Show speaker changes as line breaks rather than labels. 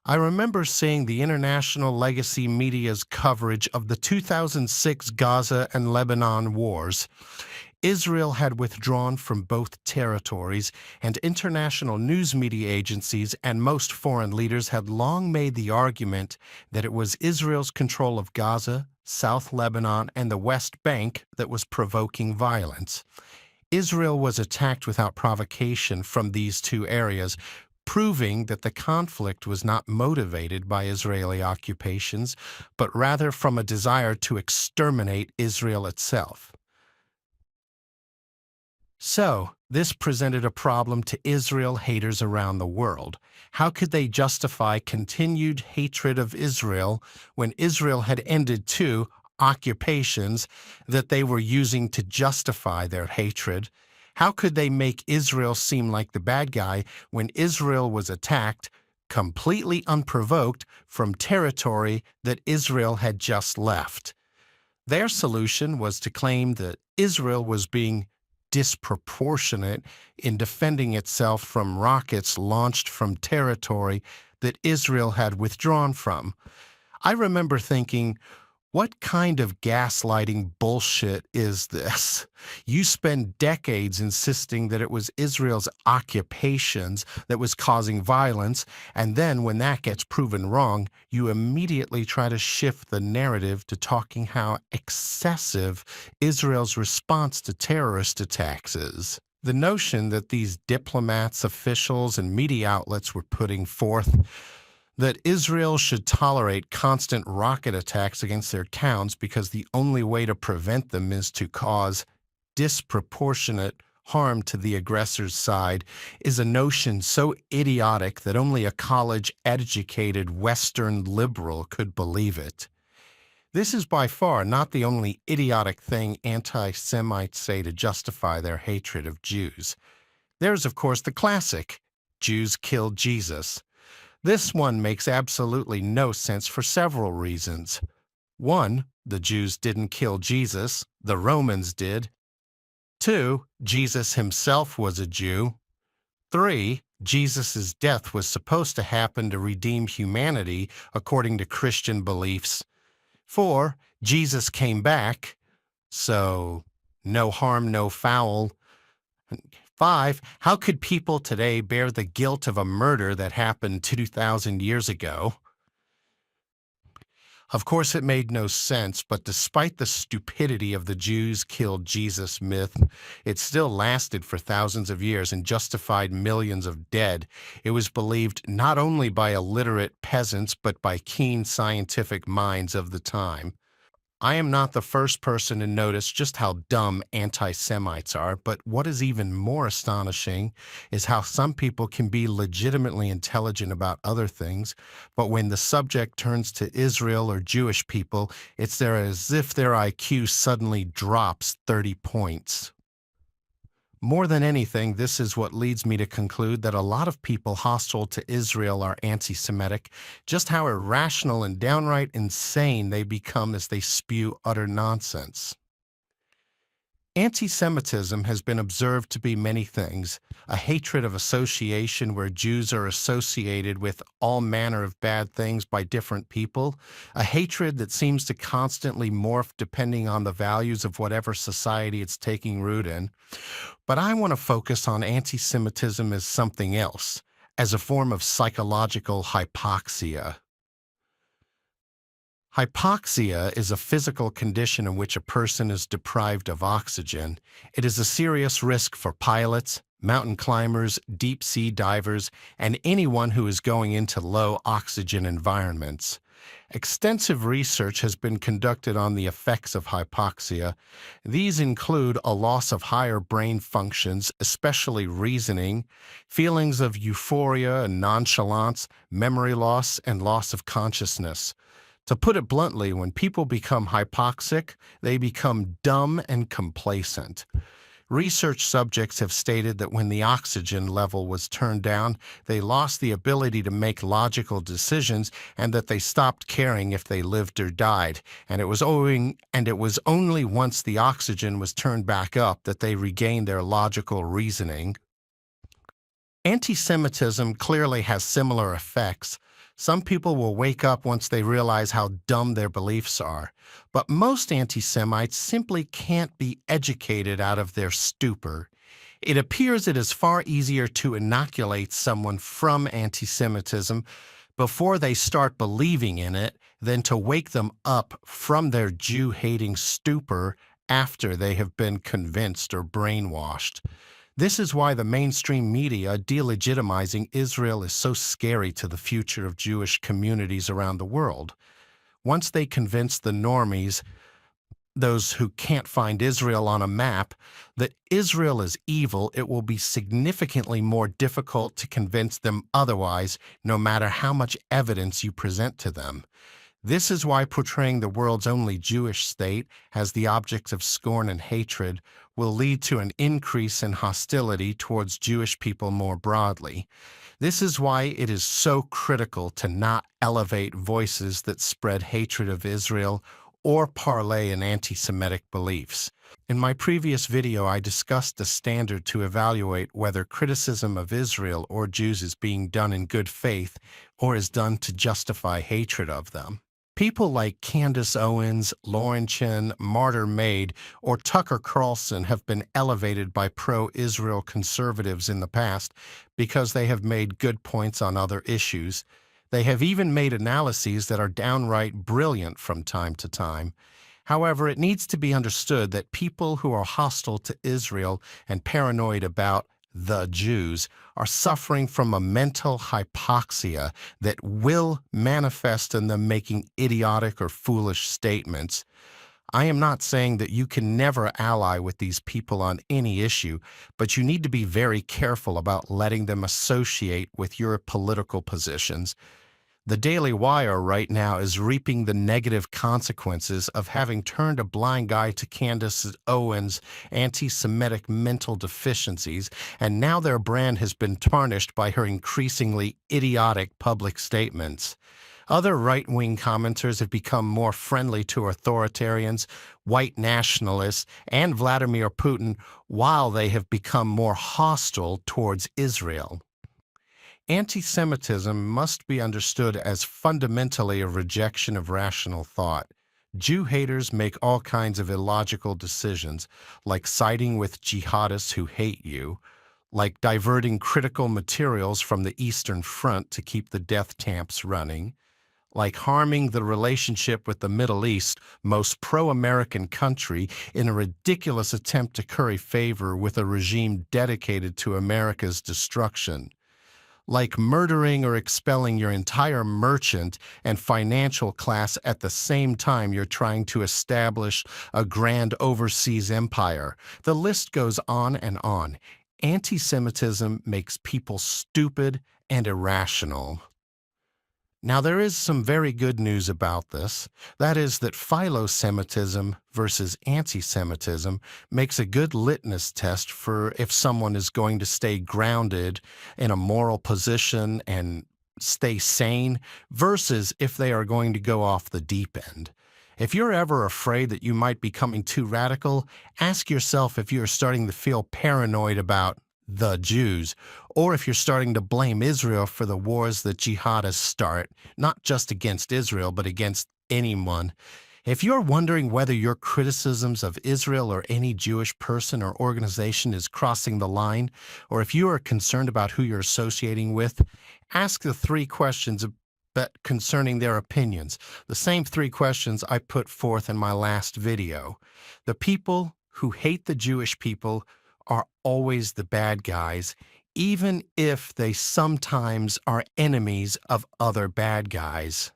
I remember seeing the international legacy media's coverage of the 2006 Gaza and Lebanon wars. Israel had withdrawn from both territories, and international news media agencies and most foreign leaders had long made the argument that it was Israel's control of Gaza, South Lebanon, and the West Bank that was provoking violence. Israel was attacked without provocation from these two areas, proving that the conflict was not motivated by Israeli occupations, but rather from a desire to exterminate Israel itself. So, this presented a problem to Israel haters around the world. How could they justify continued hatred of Israel when Israel had ended two occupations that they were using to justify their hatred? How could they make Israel seem like the bad guy when Israel was attacked, completely unprovoked, from territory that Israel had just left? Their solution was to claim that Israel was being disproportionate in defending itself from rockets launched from territory that Israel had withdrawn from. I remember thinking, what kind of gaslighting bullshit is this? You spend decades insisting that it was Israel's occupations that was causing violence, and then when that gets proven wrong, you immediately try to shift the narrative to talking how excessive Israel's response to terrorist attacks is. The notion that these diplomats, officials, and media outlets were putting forth that Israel should tolerate constant rocket attacks against their towns because the only way to prevent them is to cause disproportionate harm to the aggressor's side is a notion so idiotic that only a college-educated Western liberal could believe it. This is by far not the only idiotic thing anti-Semites say to justify their hatred of Jews. There's, of course, the classic, Jews killed Jesus. This one makes absolutely no sense for several reasons. One, the Jews didn't kill Jesus, the Romans did. Two, Jesus himself was a Jew. Three, Jesus' death was supposed to happen to redeem humanity according to Christian beliefs. Four, Jesus came back, so no harm, no foul. 5, how could people today bear the guilt of a murder that happened 2,000 years ago? Of course, it made no sense, but despite the stupidity of the Jews killed Jesus myth, it still lasted for thousands of years and justified millions of dead. It was believed not only by illiterate peasants, but by keen scientific minds of the time. I am not the first person to notice just how dumb anti-Semites are, but what is even more astonishing is how some people can be legitimately intelligent about other things, but when the subject turns to Israel or Jewish people, it's there as if their IQ suddenly drops 30 points. More than anything, this is what leads me to conclude that a lot of people hostile to Israel are anti-Semitic, just how irrational and downright insane they become as they spew utter nonsense. Anti-Semitism has been observed to be many things: a hatred of association where Jews are associated with all manner of bad things by different people, a hatred that seems to constantly morph depending on the values of whatever society it's taking root in. But I want to focus on anti-Semitism as something else, as a form of psychological hypoxia. Hypoxia is a physical condition in which a person is deprived of oxygen. It is a serious risk for pilots, mountain climbers, deep-sea divers, and anyone who is going into low oxygen environments. Extensive research has been conducted on the effects of hypoxia. These include a loss of higher brain functions, especially reasoning, feelings of euphoria and nonchalance, memory loss, and loss of consciousness. To put it bluntly, when people become hypoxic, they become dumb and complacent. Research subjects have stated that when the oxygen level was turned down, they lost the ability to make logical decisions and that they stopped caring if they lived or died. And it was only once the oxygen was turned back up that they regained their logical reasoning. Anti-Semitism clearly has similar effects. Some people will wake up once they realize how dumb their beliefs are, but most anti-Semites simply can't be educated out of their stupor. It appears it is far easier to inoculate someone from anti-Semitism before they start believing in it than to wake them up from their Jew-hating stupor after they have been convinced or brainwashed. This is why the mainstream media delegitimizing Israel is so scary to the future of Jewish communities around the world. Once they convince the normies, those who can't find Israel on a map, that Israel is evil, it will be significantly more difficult to convince them otherwise, no matter how much evidence you present to them. This is why portraying the world's only Jewish state as the object of scorn and hatred will lead to an increase in hostility towards Jewish people more broadly. This is why it is so critical to not elevate voices that spread hatred of Israel or parlay in anti-Semitic beliefs. In my previous video, I discussed a standard to evaluate whether criticism of Israel or Jews is being done in good faith or is done to justify hatred of them. People like Candace Owens, Lauren Chin, Martyr Maid, or Tucker Carlson have been elevated by pro-Israel conservatives in the past because they have made good points on other issues. They have even made analyses that are downright brilliant from time to time. However, it needs to be understood that people who are hostile to Israel and paranoid about the Jews are suffering from a mental hypoxia that will manifest in them making idiotic or foolish statements. I am not saying that you can never ally with these people on any issue, but you need to be very careful about letting them associate with your political positions. The Daily Wire right now is reaping the negative consequences of having turned a blind eye to Candace Owens' anti-Semitic mental deficiencies, and now their brand has been tarnished by her increasingly idiotic public statements. Other right-wing commenters have become more friendly to authoritarians, white nationalists, and Vladimir Putin, while they have become more hostile towards Israel. Anti-Semitism must be understood as fundamentally a rejection of rational thought. Jew haters make all kinds of illogical decisions, like siding with jihadists who hate you, like diverting critical materials from the Eastern Front to keep the death camps running, like harming the relationship with the Middle East, most pro-American country, in a ridiculous attempt to curry favor with a regime dedicated to America's destruction, like murdering or expelling your entire merchant and financial class at the same time you're trying to establish a grand overseas empire. The list goes on and on. Anti-Semitism makes people stupid and irrational. Now, there is some very good news about this. That is that philo-Semitism versus anti-Semitism makes a good litmus test for if someone is going to stay grounded in a moral position and stay sane versus if they are going to go off the deep end. If you're ever afraid that you might be becoming too radical, ask yourself if you are starting to feel paranoid about the Jews, or if you're starting to blame Israel for the wars that jihadists start, not just against Israel, but against anyone. If you're wondering whether your criticisms of Israel or any Jewish person or organization is crossing the line, or if you are concerned about who you're associating with, ask the 3 questions concerning their opinions, the same 3 questions I put forth in my last video. The people who hate the Jewish people are always the bad guys, even if they sometimes are enemies of other bad guys.